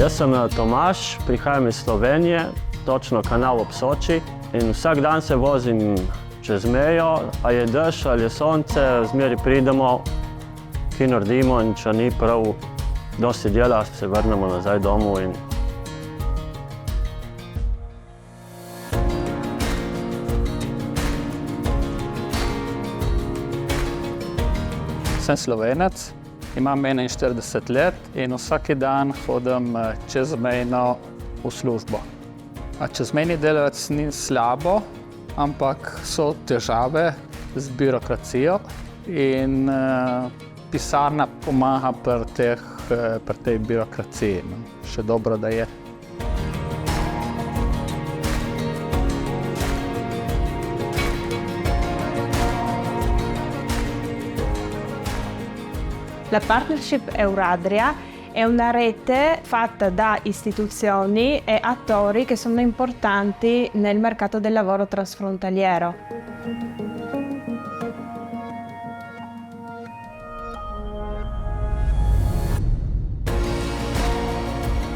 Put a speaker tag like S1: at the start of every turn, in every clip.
S1: Ja sam Tomaš, prihajam iz Slovenije, točno kanal ob Soči in vsak dan se vozim čez mejo, a je dež ali je sonce, zmeri pridemo, ki naredimo in če ni prav dosti dela, se vrnemo nazaj domov in
S2: Sem Slovenec, imam 41 let in vsak dan hodim čezmejno v službo. Čezmejni delavec ni slabo, ampak so težave z birokracijo in pisarna pomaga pri tej birokraciji. Še dobro, da je.
S3: La Partnership Euradria è una rete fatta da istituzioni e attori che sono importanti nel mercato del lavoro transfrontaliero.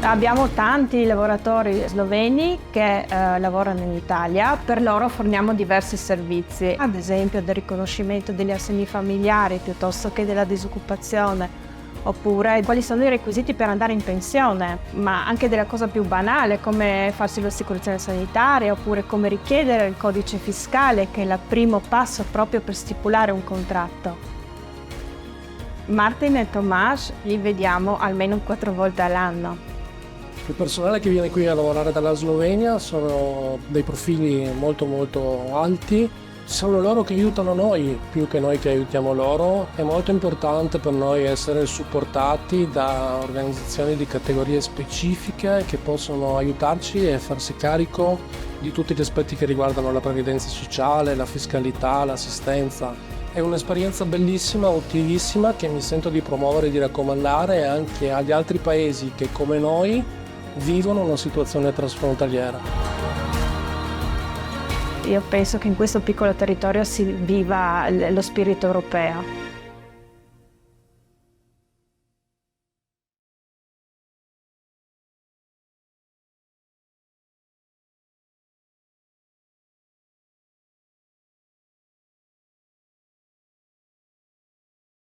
S3: Abbiamo tanti lavoratori sloveni che lavorano in Italia, per loro forniamo diversi servizi, ad esempio del riconoscimento degli assegni familiari piuttosto che della disoccupazione, oppure quali sono i requisiti per andare in pensione, ma anche della cosa più banale come farsi l'assicurazione sanitaria oppure come richiedere il codice fiscale, che è il primo passo proprio per stipulare un contratto. Martin e Tomaš li vediamo almeno 4 volte all'anno.
S4: Il personale che viene qui a lavorare dalla Slovenia sono dei profili molto alti, sono loro che aiutano noi più che noi che aiutiamo loro. È molto importante per noi essere supportati da organizzazioni di categorie specifiche che possono aiutarci e farsi carico di tutti gli aspetti che riguardano la previdenza sociale, la fiscalità, l'assistenza. È un'esperienza bellissima, utilissima, che mi sento di promuovere e di raccomandare anche agli altri paesi che come noi vivono una situazione transfrontaliera.
S3: Io penso che in questo piccolo territorio si viva lo spirito europeo.